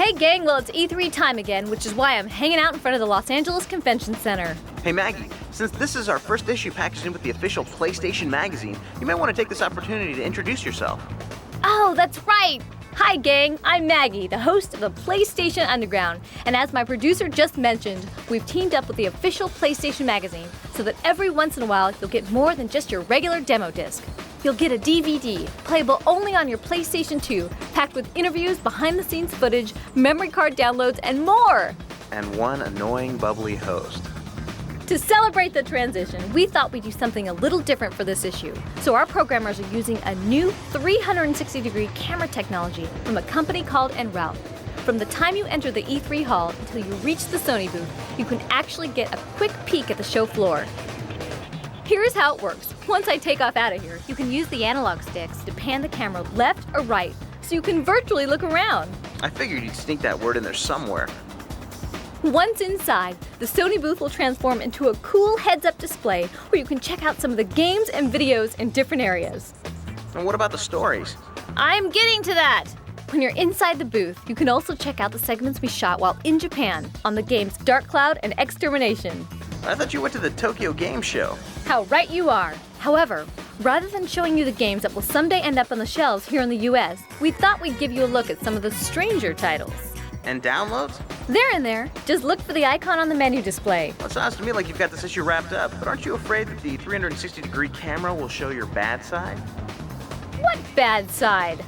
Hey gang, well it's E3 time again, which is why I'm hanging out in front of the Los Angeles Convention Center. Hey Maggie, since this is our first issue packaged in with the official PlayStation magazine, you may want to take this opportunity to introduce yourself. Oh, that's right! Hi gang, I'm Maggie, the host of the PlayStation Underground, and as my producer just mentioned, we've teamed up with the official PlayStation magazine so that every once in a while you'll get more than just your regular demo disc. You'll get a DVD, playable only on your PlayStation 2, packed with interviews, behind-the-scenes footage, memory card downloads, and more! And one annoying, bubbly host. To celebrate the transition, we thought we'd do something a little different for this issue. So our programmers are using a new 360-degree camera technology from a company called Enroute. From the time you enter the E3 hall until you reach the Sony booth, you can actually get a quick peek at the show floor. Here's how it works. Once I take off out of here, you can use the analog sticks to pan the camera left or right, so you can virtually look around. I figured you'd sneak that word in there somewhere. Once inside, the Sony booth will transform into a cool heads-up display where you can check out some of the games and videos in different areas. And what about the stories? I'm getting to that! When you're inside the booth, you can also check out the segments we shot while in Japan on the games Dark Cloud and Extermination. I thought you went to the Tokyo Game Show. How right you are! However, rather than showing you the games that will someday end up on the shelves here in the US, we thought we'd give you a look at some of the stranger titles. And downloads? They're in there. Just look for the icon on the menu display. Well, it sounds to me like you've got this issue wrapped up, but aren't you afraid that the 360-degree camera will show your bad side? What bad side?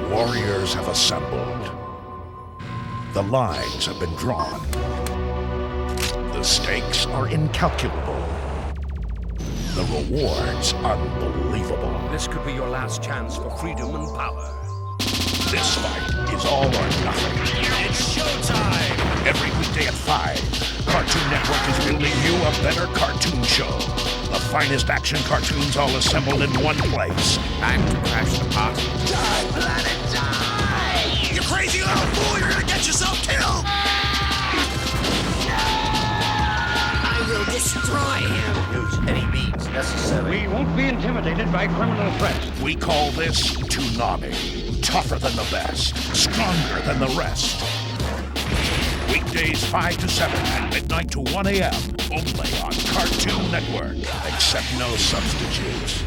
Warriors have assembled. The lines have been drawn. The stakes are incalculable. The rewards unbelievable. This could be your last chance for freedom and power. This fight is all or nothing. It's showtime! Every weekday at 5, Cartoon Network is building you a better cartoon show. The finest action cartoons all assembled in one place. Time to crash the party. Die, planet, die! You crazy little fool! You're gonna get yourself killed! I will destroy him! Use any means necessary. We won't be intimidated by criminal threats. We call this Tsunami. Tougher than the best. Stronger than the rest. Weekdays 5 to 7 and midnight to 1 a.m. Only on Cartoon Network. Accept no substitutes.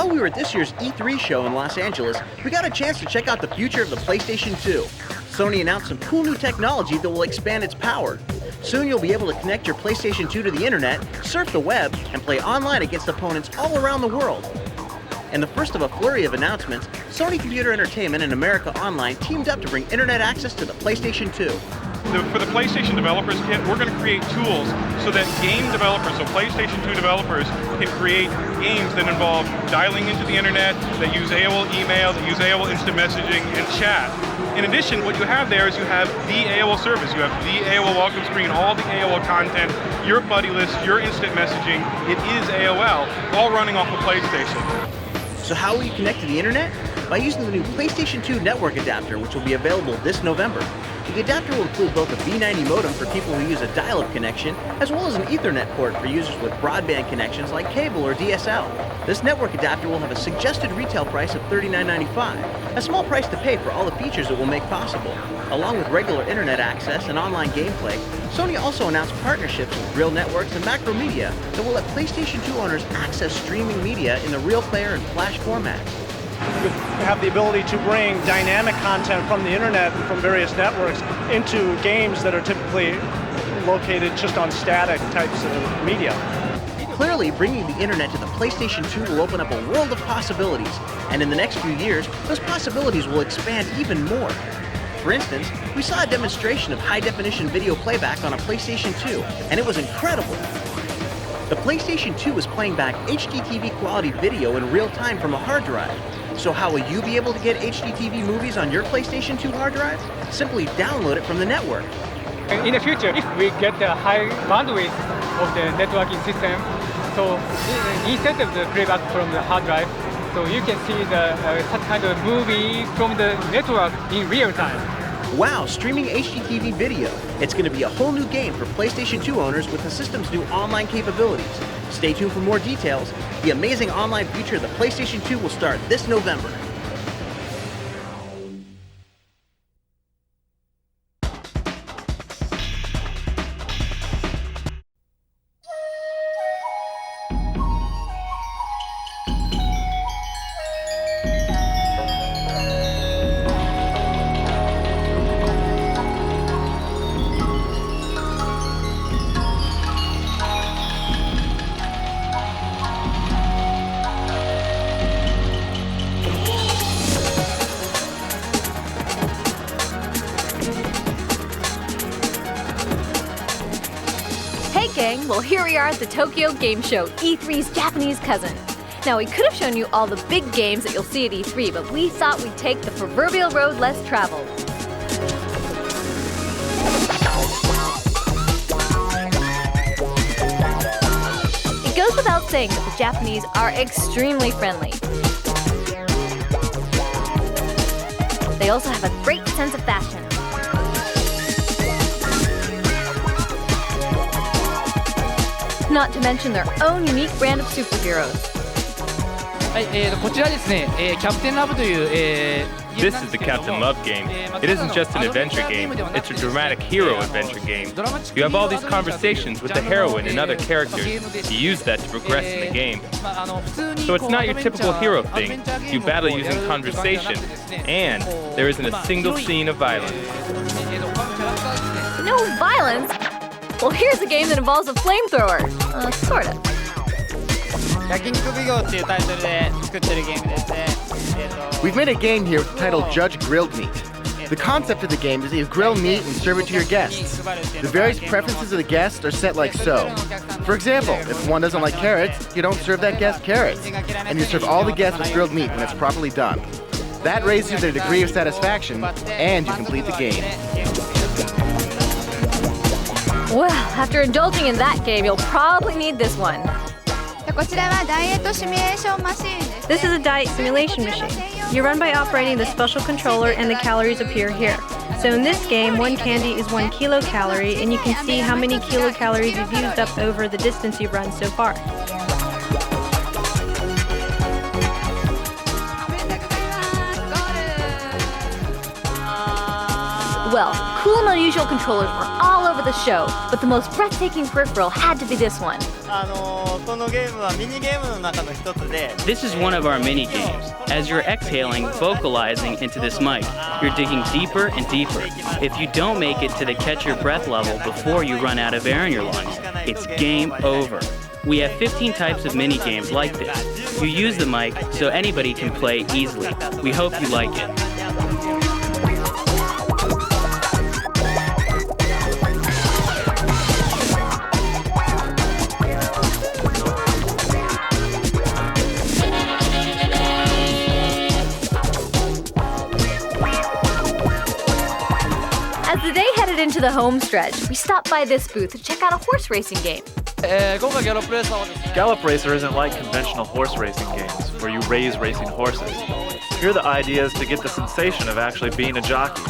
While we were at this year's E3 show in Los Angeles, we got a chance to check out the future of the PlayStation 2. Sony announced some cool new technology that will expand its power. Soon you'll be able to connect your PlayStation 2 to the internet, surf the web, and play online against opponents all around the world. And the first of a flurry of announcements, Sony Computer Entertainment and America Online teamed up to bring internet access to the PlayStation 2. For the PlayStation Developers Kit, we're going to create tools so that game developers, so PlayStation 2 developers, can create games that involve dialing into the internet, that use AOL email, that use AOL instant messaging, and chat. In addition, what you have there is you have the AOL service. You have the AOL welcome screen, all the AOL content, your buddy list, your instant messaging. It is AOL, all running off of PlayStation. So how will you connect to the internet? By using the new PlayStation 2 network adapter, which will be available this November. The adapter will include both a V90 modem for people who use a dial-up connection, as well as an Ethernet port for users with broadband connections like cable or DSL. This network adapter will have a suggested retail price of $39.95, a small price to pay for all the features it will make possible. Along with regular internet access and online gameplay, Sony also announced partnerships with Real Networks and Macromedia that will let PlayStation 2 owners access streaming media in the Real Player and Flash format. You have the ability to bring dynamic content from the internet and from various networks into games that are typically located just on static types of media. Clearly, bringing the internet to the PlayStation 2 will open up a world of possibilities, and in the next few years, those possibilities will expand even more. For instance, we saw a demonstration of high-definition video playback on a PlayStation 2, and it was incredible. The PlayStation 2 is playing back HDTV quality video in real time from a hard drive. So how will you be able to get HDTV movies on your PlayStation 2 hard drive? Simply download it from the network. In the future, if we get the high bandwidth of the networking system, so instead of the playback from the hard drive, so you can see such kind of movie from the network in real time. Wow, streaming HDTV video. It's going to be a whole new game for PlayStation 2 owners with the system's new online capabilities. Stay tuned for more details. The amazing online feature of the PlayStation 2 will start this November. Well, here we are at the Tokyo Game Show, E3's Japanese cousin. Now, we could have shown you all the big games that you'll see at E3, but we thought we'd take the proverbial road less traveled. It goes without saying that the Japanese are extremely friendly. They also have a great sense of fashion. Not to mention their own unique brand of superheroes. こちらですね、キャプテンラブという、This is the Captain Love game. It isn't just an adventure game, it's a dramatic hero adventure game. You have all these conversations with the heroine and other characters. You use that to progress in the game. So it's not your typical hero thing. You battle using conversation, and there isn't a single scene of violence. No violence? Well, here's a game that involves a flamethrower. Sort of. 焼肉奉行っていうタイトルで作ってるゲームですね。We've made a game here titled Judge Grilled Meat. The concept of the game is that you grill meat and serve it to your guests. The various preferences of the guests are set like so. For example, if one doesn't like carrots, you don't serve that guest carrots, and you serve all the guests with grilled meat when it's properly done. That raises their degree of satisfaction, and you complete the game. Well, after indulging in that game, you'll probably need this one. こちらはダイエットシミュレーションマシーンです。 This is a diet simulation machine. You run by operating the special controller and the calories appear here. So in this game, one candy is 1 kilocalorie, and you can see how many kilocalories you've used up over the distance you've run so far. Well, cool and unusual controllers were all over the show, but the most breathtaking peripheral had to be this one. This is one of our mini games. As you're exhaling, vocalizing into this mic, you're digging deeper and deeper. If you don't make it to the catch your breath level before you run out of air in your lungs, it's game over. We have 15 types of mini games like this. You use the mic so anybody can play easily. We hope you like it. As the day headed into the home stretch, we stopped by this booth to check out a horse racing game. Gallop Racer isn't like conventional horse racing games, where you raise racing horses. Here the idea is to get the sensation of actually being a jockey.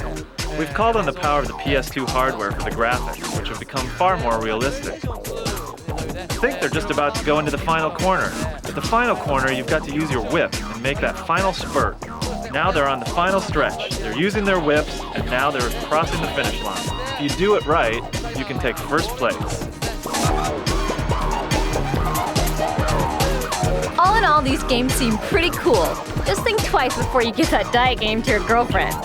We've called on the power of the PS2 hardware for the graphics, which have become far more realistic. I think they're just about to go into the final corner. At the final corner, you've got to use your whip and make that final spurt. Now they're on the final stretch. They're using their whips, and now they're crossing the finish line. If you do it right, you can take first place. All in all, these games seem pretty cool. Just think twice before you give that diet game to your girlfriend.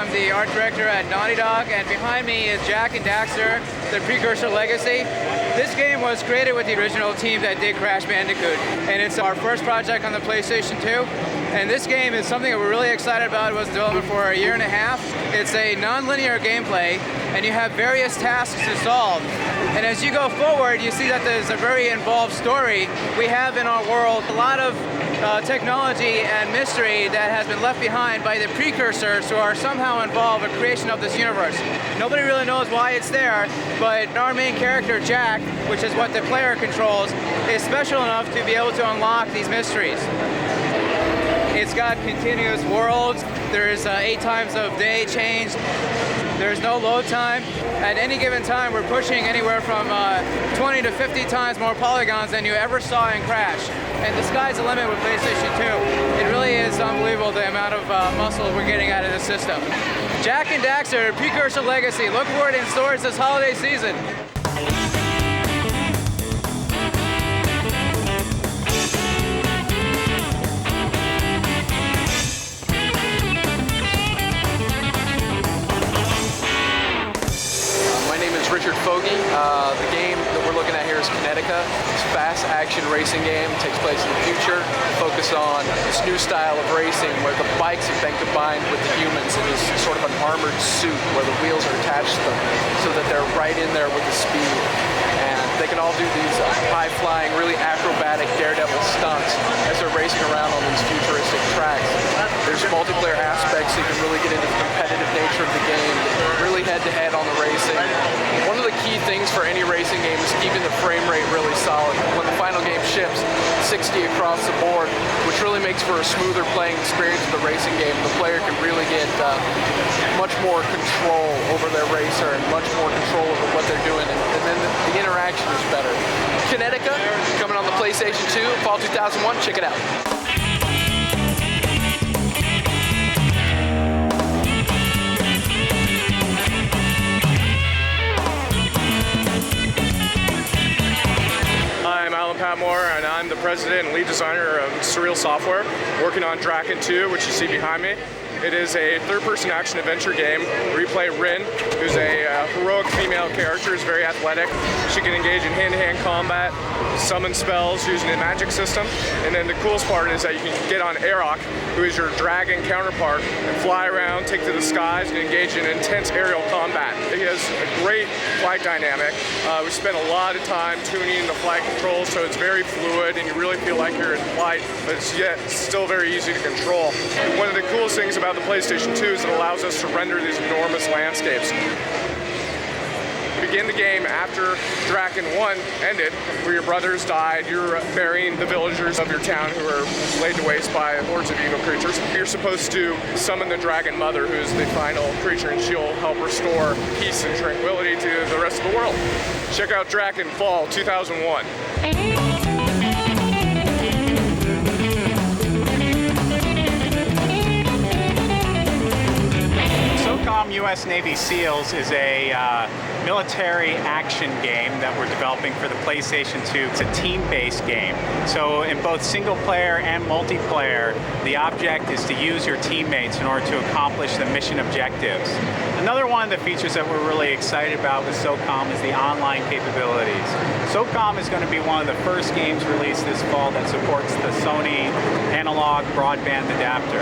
I'm the art director at Naughty Dog, and behind me is Jak and Daxter, the precursor legacy. This game was created with the original team that did Crash Bandicoot, and it's our first project on the PlayStation 2. And this game is something that we're really excited about. It was developed for a year and a half. It's a non-linear gameplay, and you have various tasks to solve. And as you go forward, you see that there's a very involved story. We have in our world a lot of technology and mystery that has been left behind by the precursors who are somehow involved in the creation of this universe. Nobody really knows why it's there, but our main character, Jak, which is what the player controls, is special enough to be able to unlock these mysteries. It's got continuous worlds. There's 8 times of day change. There's no load time. At any given time, we're pushing anywhere from 20 to 50 times more polygons than you ever saw in Crash. And the sky's the limit with PlayStation 2. It really is unbelievable the amount of muscle we're getting out of this system. Jak and Daxter, Precursor Legacy. Look for it in stores this holiday season. The game that we're looking at here is Kinetica. It's a fast action racing game. It takes place in the future. Focus on this new style of racing where the bikes have been combined with the humans in this sort of an armored suit where the wheels are attached to them so that they're right in there with the speed. And they can all do these high-flying, really acrobatic daredevil stunts as they're racing around on these futuristic tracks. There's multiplayer aspects so you can really get into the competitive nature of the game. Really head-to-head on the racing. One of the key things for any racing game is keeping the frame rate really solid. When the final game ships 60 across the board, which really makes for a smoother playing experience of the racing game. The player can really get much more control over their racer and much more control over what they're doing, and then the interaction is better. Kinetica, coming on the PlayStation 2, fall 2001, check it out. I'm Alan Patmore, and I'm the president and lead designer of Surreal Software, working on Jak and 2, which you see behind me. It is a third-person action-adventure game where you play Rin, who's a heroic female character, who's very athletic. She can engage in hand-to-hand combat, summon spells using a magic system, and then the coolest part is that you can get on Aerok, who is your dragon counterpart, and fly around, take to the skies, and engage in intense aerial combat. It has a great flight dynamic. We spent a lot of time tuning the flight controls, so it's very fluid, and you really feel like you're in flight, but it's yet still very easy to control. And one of the coolest things about the PlayStation 2 is it allows us to render these enormous landscapes. You begin the game after Draken 1 ended, where your brothers died. You're burying the villagers of your town who are laid to waste by hordes of evil creatures. You're supposed to summon the Dragon Mother, who is the final creature, and she'll help restore peace and tranquility to the rest of the world. Check out Draken Fall 2001. SOCOM U.S. Navy SEALs is a military action game that we're developing for the PlayStation 2. It's a team-based game. So in both single-player and multiplayer, the object is to use your teammates in order to accomplish the mission objectives. Another one of the features that we're really excited about with SOCOM is the online capabilities. SOCOM is going to be one of the first games released this fall that supports the Sony analog broadband adapter.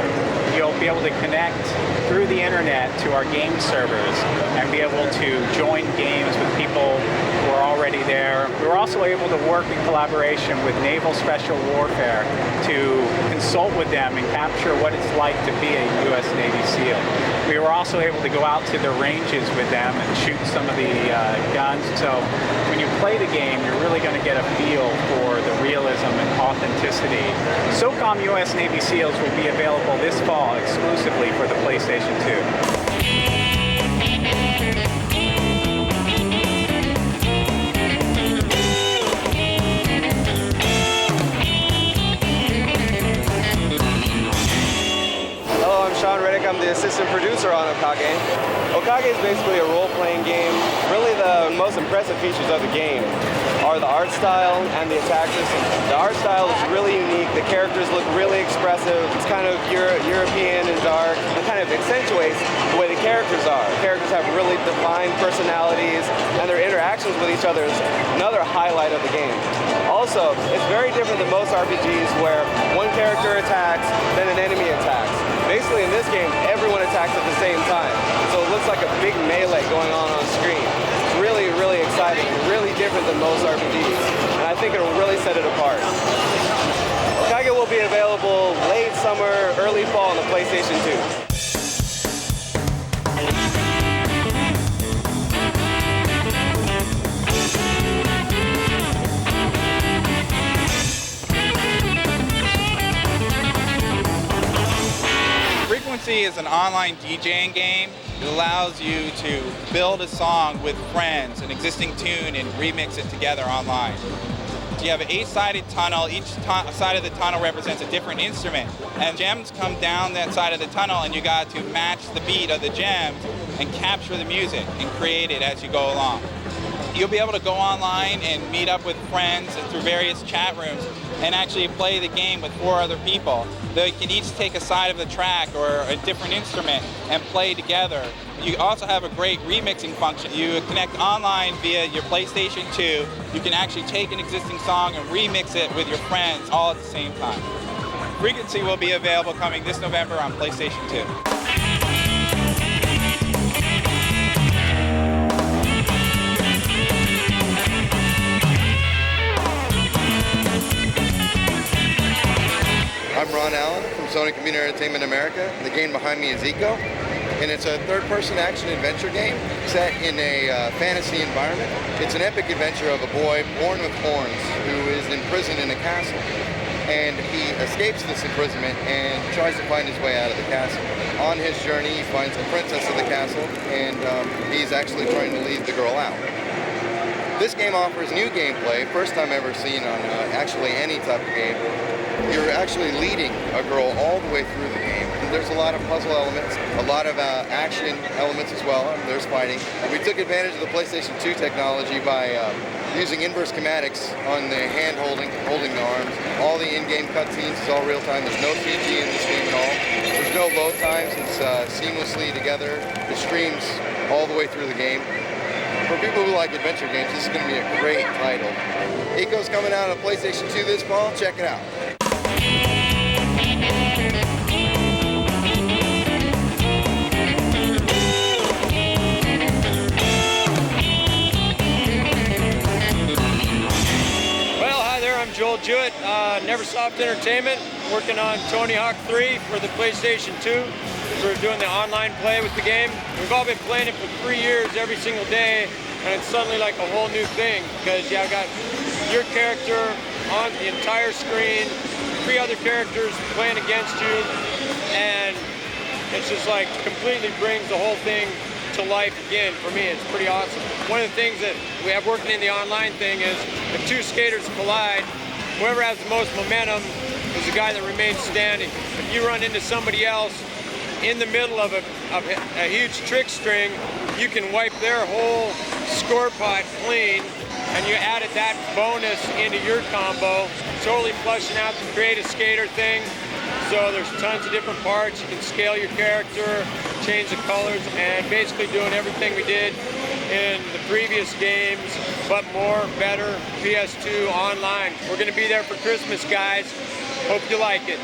You'll be able to connect through the internet to our game servers and be able to join games with people who are already there. We were also able to work in collaboration with Naval Special Warfare to consult with them and capture what it's like to be a U.S. Navy SEAL. We were also able to go out to the ranges with them and shoot some of the guns. So when you play the game, you're really going to get a feel for the realism and authenticity. SOCOM U.S. Navy SEALs will be available this fall exclusively for the PlayStation 2. I'm the assistant producer on Okage. Okage is basically a role-playing game. Really the most impressive features of the game are the art style and the attack system. The art style is really unique. The characters look really expressive. It's kind of European and dark. It kind of accentuates the way the characters are. The characters have really defined personalities, and their interactions with each other is another highlight of the game. Also, it's very different than most RPGs where one character attacks, then an enemy attacks. Basically, in this game, everyone attacks at the same time. So it looks like a big melee going on screen. It's really, really exciting, really different than most RPGs. And I think it'll really set it apart. Okage will be available late summer, early fall on the PlayStation 2. Frequency is an online DJing game. It allows you to build a song with friends, an existing tune, and remix it together online. You have an 8-sided tunnel. Each side of the tunnel represents a different instrument. And gems come down that side of the tunnel, and you got to match the beat of the gems and capture the music and create it as you go along. You'll be able to go online and meet up with friends and through various chat rooms and actually play the game with 4 other people. They can each take a side of the track or a different instrument and play together. You also have a great remixing function. You connect online via your PlayStation 2. You can actually take an existing song and remix it with your friends all at the same time. Frequency will be available coming this November on PlayStation 2. I'm Ron Allen from Sony Computer Entertainment America. The game behind me is Eco. and it's a third-person action-adventure game set in a fantasy environment. It's an epic adventure of a boy born with horns who is imprisoned in a castle. And he escapes this imprisonment and tries to find his way out of the castle. On his journey, he finds the princess of the castle, and he's actually trying to lead the girl out. This game offers new gameplay, first time ever seen on actually any type of game. You're actually leading a girl all the way through the game. There's a lot of puzzle elements, a lot of action elements as well. There's fighting. We took advantage of the PlayStation 2 technology by using inverse kinematics on the hand holding the arms. All the in-game cutscenes is all real time. There's no CG in this game at all. There's no load times. It's seamlessly together. It streams all the way through the game. For people who like adventure games, this is going to be a great title. Ico's coming out on PlayStation 2 this fall. Check it out. Joel Jewett, Neversoft Entertainment, working on Tony Hawk 3 for the PlayStation 2. We're doing the online play with the game. We've all been playing it for 3 years every single day, and it's suddenly like a whole new thing because you got your character on the entire screen, 3 other characters playing against you, and it's just like completely brings the whole thing to life again. For me, it's pretty awesome. One of the things that we have working in the online thing is if 2 skaters collide, whoever has the most momentum is the guy that remains standing. If you run into somebody else in the middle of a huge trick string, you can wipe their whole score pot clean, and you added that bonus into your combo, totally flushing out the create a skater thing. So there's tons of different parts. You can scale your character, change the colors, and basically doing everything we did in the previous games, but more, better, PS2 online. We're going to be there for Christmas, guys. Hope you like it.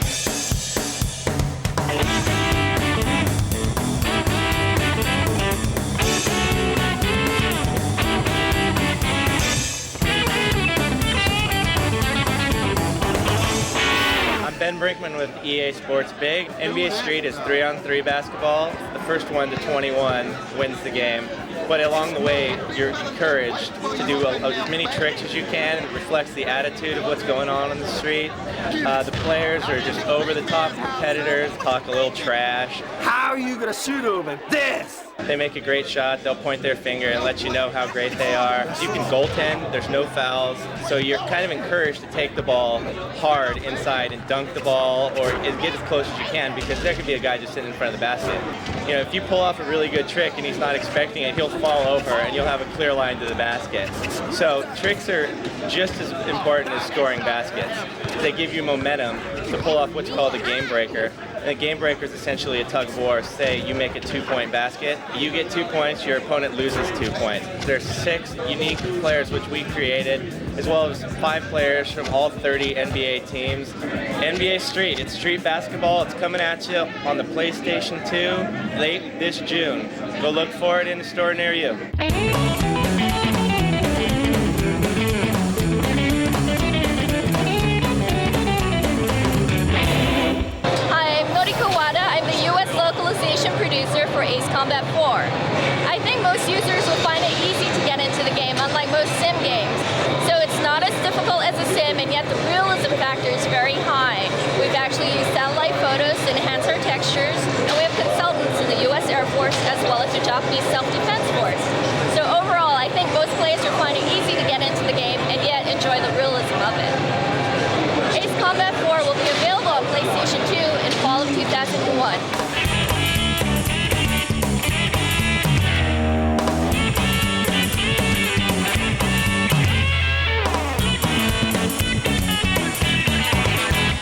Ben Brinkman with EA Sports Big. NBA Street is 3-on-3 basketball. The first 1 to 21 wins the game. But along the way, you're encouraged to do as many tricks as you can. It reflects the attitude of what's going on the street. The players are just over-the-top competitors, talk a little trash. How are you going to shoot over this? They make a great shot, they'll point their finger and let you know how great they are. You can goaltend, there's no fouls, so you're kind of encouraged to take the ball hard inside and dunk the ball or get as close as you can because there could be a guy just sitting in front of the basket. You know, if you pull off a really good trick and he's not expecting it, he'll fall over and you'll have a clear line to the basket. So tricks are just as important as scoring baskets. They give you momentum to pull off what's called a game breaker. And a game breaker is essentially a tug of war. Say you make a 2-point basket, you get 2 points, your opponent loses 2 points. There's 6 unique players which we created, as well as 5 players from all 30 NBA teams. NBA Street, it's street basketball. It's coming at you on the PlayStation 2 late this June. Go look for it in a store near you. Producer for Ace Combat 4. I think most users will find it easy to get into the game, unlike most sim games. So it's not as difficult as a sim, and yet the realism factor is very high. We've actually used satellite photos to enhance our textures, and we have consultants in the US Air Force as well as the Japanese Self-Defense Force. So overall, I think most players will find it easy to get into the game and yet enjoy the realism of it. Ace Combat 4 will be available on PlayStation 2 in fall of 2001.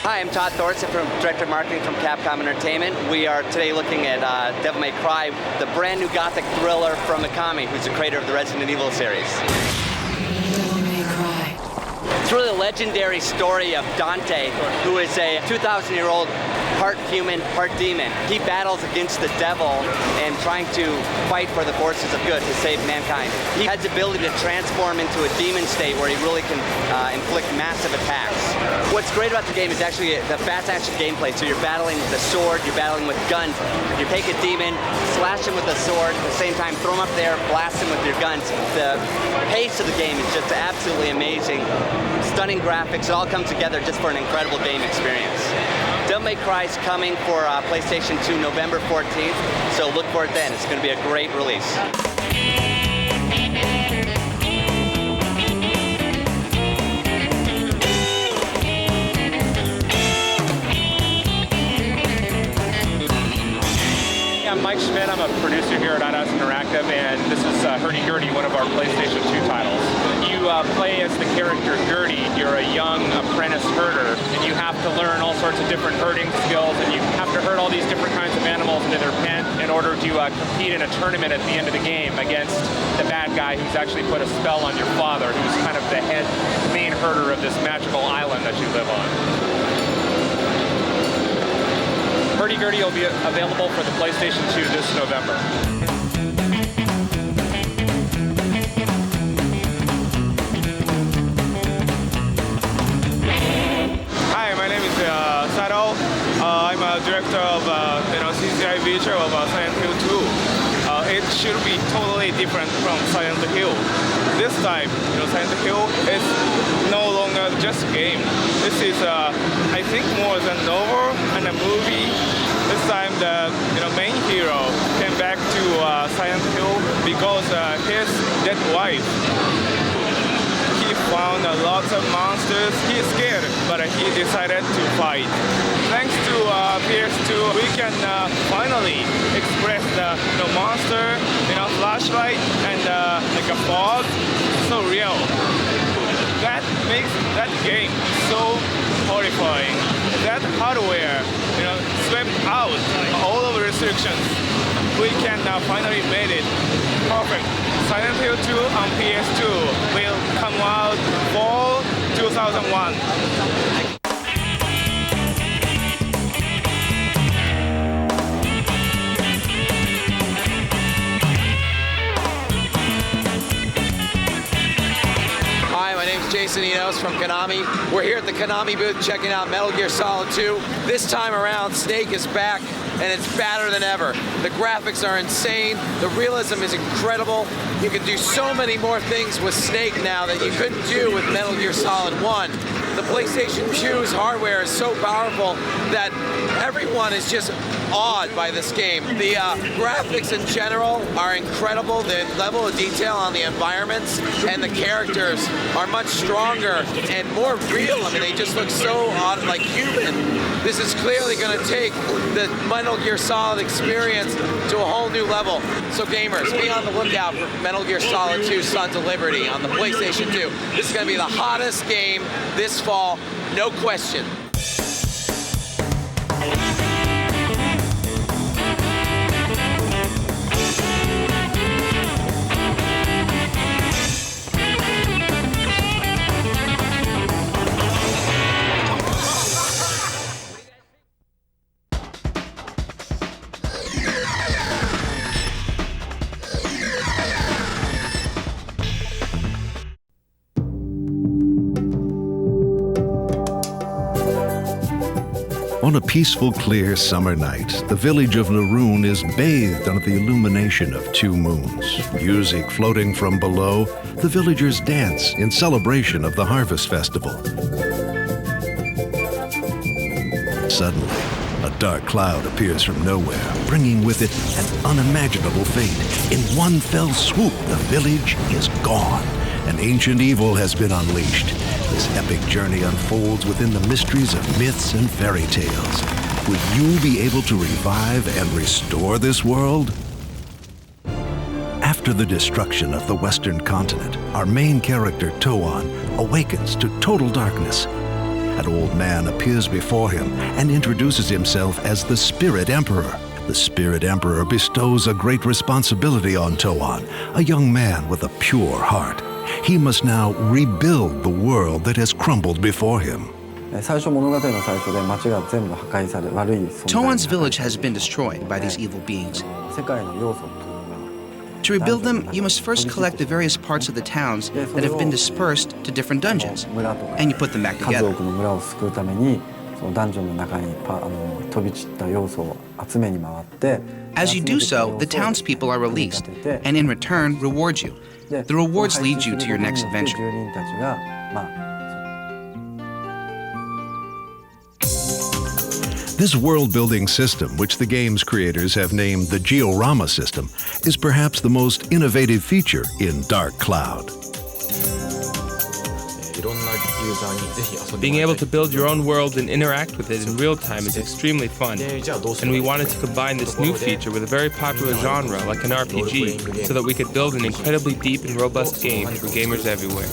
Hi, I'm Todd Thorson, Director of Marketing from Capcom Entertainment. We are today looking at Devil May Cry, the brand new gothic thriller from Okage, who's the creator of the Resident Evil series. Devil May Cry. It's really a legendary story of Dante, who is a 2,000-year-old part human, part demon. He battles against the devil and trying to fight for the forces of good to save mankind. He has the ability to transform into a demon state where he really can inflict massive attacks. What's great about the game is actually the fast action gameplay. So you're battling with a sword, you're battling with guns. You take a demon, slash him with a sword, at the same time throw him up there, blast him with your guns. The pace of the game is just absolutely amazing. Stunning graphics, it all comes together just for an incredible game experience. Devil May Cry is coming for PlayStation 2 November 14th, so look for it then. It's going to be a great release. I'm Mike Schmidt. I'm a producer here at IDOS Interactive, and this is Herdy Gerdy, one of our PlayStation 2 titles. You play as the character Gerdy. You're a young apprentice herder, and you have to learn all sorts of different herding skills, and you have to herd all these different kinds of animals into their pen in order to compete in a tournament at the end of the game against the bad guy who's actually put a spell on your father, who's kind of the main herder of this magical island that you live on. Herdy Gerdy will be available for the PlayStation 2 this November. Hi, my name is Sado. I'm a director of CGI feature of Silent Hill 2. It should be totally different from Silent Hill. This time, Silent Hill is no longer just a game. This is, I think, more than a novel and a movie. This time, the main hero came back to Silent Hill because his dead wife. He found lots of monsters. He's scared, but he decided to fight. Thanks to PS2, we can finally express the monster, flashlight and like a fog, so real. That makes that game so horrifying. That hardware, swept out all of the restrictions. We can finally made it perfect. Silent Hill 2 on PS2 will come out fall 2001. Jason Enos from Konami. We're here at the Konami booth checking out Metal Gear Solid 2. This time around, Snake is back, and it's badder than ever. The graphics are insane. The realism is incredible. You can do so many more things with Snake now that you couldn't do with Metal Gear Solid 1. The PlayStation 2's hardware is so powerful that everyone is just awed by this game. The graphics in general are incredible. The level of detail on the environments and the characters are much stronger and more real. I mean, they just look so odd, like human. This is clearly going to take the Metal Gear Solid experience to a whole new level. So gamers, be on the lookout for Metal Gear Solid 2 Sons of Liberty on the PlayStation 2. This is going to be the hottest game this fall, no question. On a peaceful, clear summer night, the village of Naroon is bathed under the illumination of two moons. Music floating from below, the villagers dance in celebration of the Harvest Festival. Suddenly, a dark cloud appears from nowhere, bringing with it an unimaginable fate. In one fell swoop, the village is gone. An ancient evil has been unleashed. This epic journey unfolds within the mysteries of myths and fairy tales. Will you be able to revive and restore this world? After the destruction of the Western continent, our main character, Toan, awakens to total darkness. An old man appears before him and introduces himself as the Spirit Emperor. The Spirit Emperor bestows a great responsibility on Toan, a young man with a pure heart. He must now rebuild the world that has crumbled before him. Toan's village has been destroyed by these evil beings. To rebuild them, you must first collect the various parts of the towns that have been dispersed to different dungeons, and you put them back together. As you do so, the townspeople are released, and in return, reward you. The rewards lead you to your next adventure. This world-building system, which the game's creators have named the Georama system, is perhaps the most innovative feature in Dark Cloud. Being able to build your own world and interact with it in real time is extremely fun, and we wanted to combine this new feature with a very popular genre like an RPG so that we could build an incredibly deep and robust game for gamers everywhere.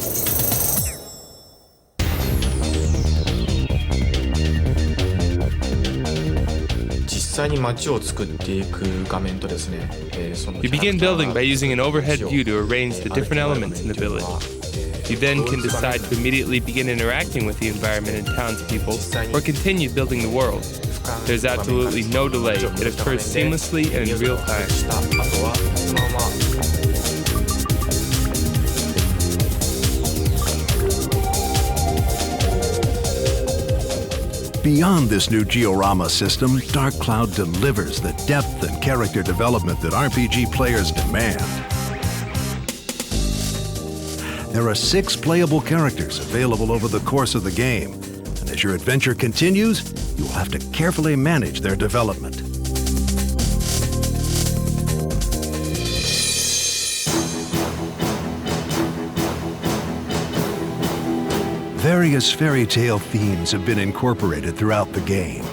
You begin building by using an overhead view to arrange the different elements in the village. You then can decide to immediately begin interacting with the environment and townspeople, or continue building the world. There's absolutely no delay. It occurs seamlessly and in real time. Beyond this new Georama system, Dark Cloud delivers the depth and character development that RPG players demand. There are 6 playable characters available over the course of the game, and as your adventure continues, you will have to carefully manage their development. Various fairy tale themes have been incorporated throughout the game.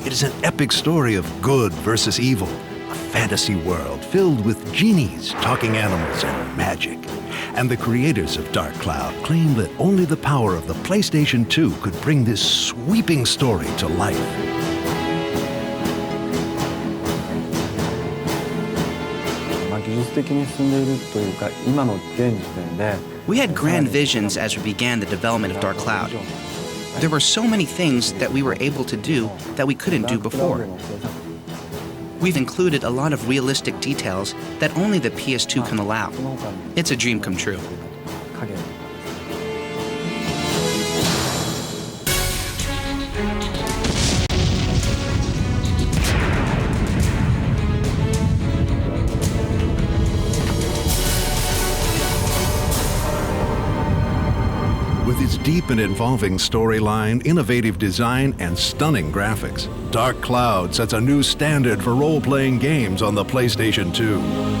It is an epic story of good versus evil, a fantasy world filled with genies, talking animals, and magic. And the creators of Dark Cloud claim that only the power of the PlayStation 2 could bring this sweeping story to life. We had grand visions as we began the development of Dark Cloud. There were so many things that we were able to do that we couldn't do before. We've included a lot of realistic details that only the PS2 can allow. It's a dream come true. With its deep and involving storyline, innovative design, and stunning graphics, Dark Cloud sets a new standard for role-playing games on the PlayStation 2.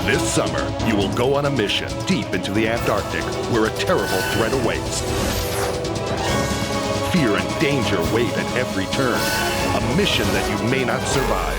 This summer, you will go on a mission deep into the Antarctic where a terrible threat awaits. Fear and danger wait at every turn. A mission that you may not survive.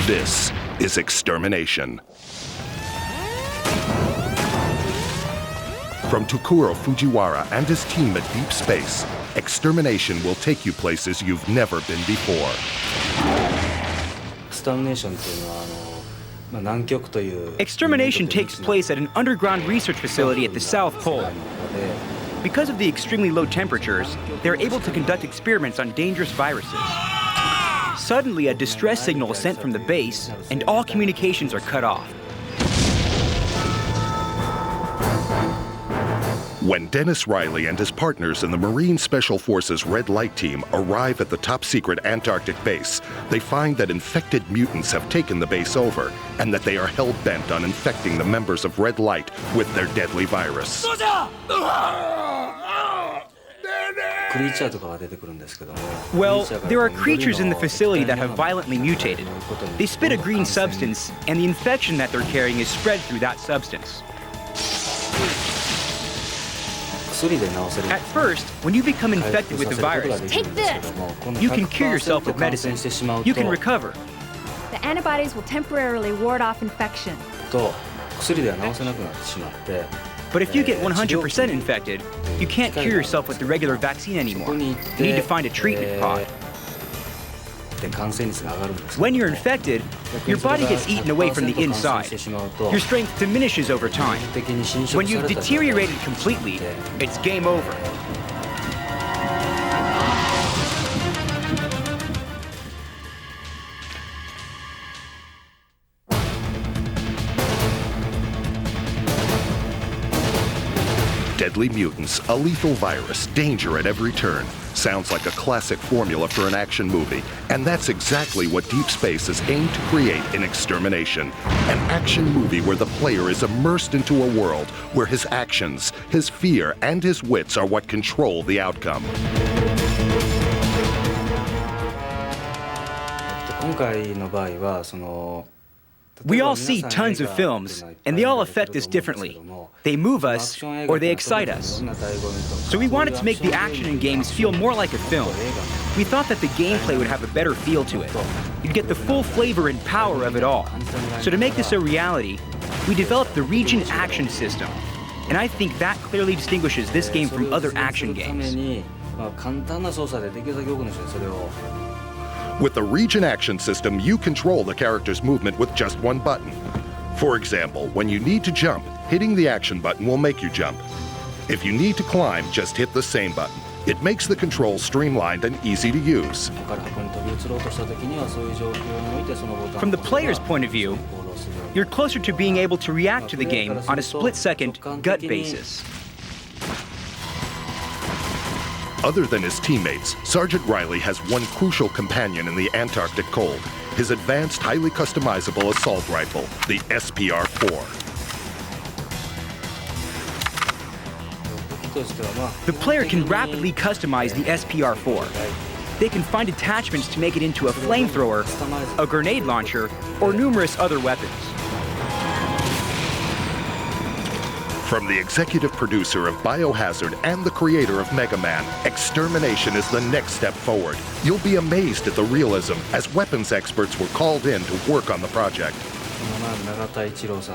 This is Extermination. From Takuro Fujiwara and his team at Deep Space, Extermination will take you places you've never been before. Extermination takes place at an underground research facility at the South Pole. Because of the extremely low temperatures, they're able to conduct experiments on dangerous viruses. Suddenly, a distress signal is sent from the base, and all communications are cut off. When Dennis Riley and his partners in the Marine Special Forces Red Light Team arrive at the top-secret Antarctic base, they find that infected mutants have taken the base over and that they are hell-bent on infecting the members of Red Light with their deadly virus. Well, there are creatures in the facility that have violently mutated. They spit a green substance, and the infection that they're carrying is spread through that substance. At first, when you become infected with the virus, Take this! you can cure yourself with medicine. You can recover. The antibodies will temporarily ward off infection. But if you get 100% infected, you can't cure yourself with the regular vaccine anymore. You need to find a treatment pod. When you're infected, your body gets eaten away from the inside. Your strength diminishes over time. When you've deteriorated completely, it's game over. Deadly mutants, a lethal virus, danger at every turn. Sounds like a classic formula for an action movie, and that's exactly what Deep Space is aimed to create in Extermination. An action movie where the player is immersed into a world where his actions, his fear, and his wits are what control the outcome. We all see tons of films, and they all affect us differently. They move us, or they excite us. So we wanted to make the action in games feel more like a film. We thought that the gameplay would have a better feel to it. You'd get the full flavor and power of it all. So to make this a reality, we developed the Region Action System. And I think that clearly distinguishes this game from other action games. With the Region Action System, you control the character's movement with just one button. For example, when you need to jump, hitting the action button will make you jump. If you need to climb, just hit the same button. It makes the controls streamlined and easy to use. From the player's point of view, you're closer to being able to react to the game on a split-second gut basis. Other than his teammates, Sergeant Riley has one crucial companion in the Antarctic cold, his advanced, highly customizable assault rifle, the SPR-4. The player can rapidly customize the SPR-4. They can find attachments to make it into a flamethrower, a grenade launcher, or numerous other weapons. From the executive producer of Biohazard and the creator of Mega Man, Extermination is the next step forward. You'll be amazed at the realism as weapons experts were called in to work on the project.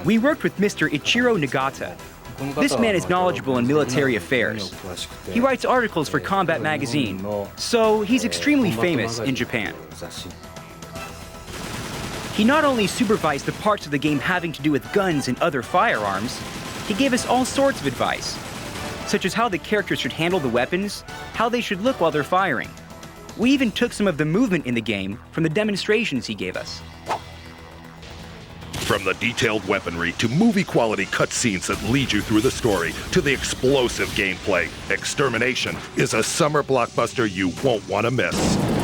We worked with Mr. Ichiro Nagata. This man is knowledgeable in military affairs. He writes articles for Combat Magazine, so he's extremely famous in Japan. He not only supervised the parts of the game having to do with guns and other firearms, he gave us all sorts of advice, such as how the characters should handle the weapons, how they should look while they're firing. We even took some of the movement in the game from the demonstrations he gave us. From the detailed weaponry to movie-quality cutscenes that lead you through the story to the explosive gameplay, Extermination is a summer blockbuster you won't want to miss.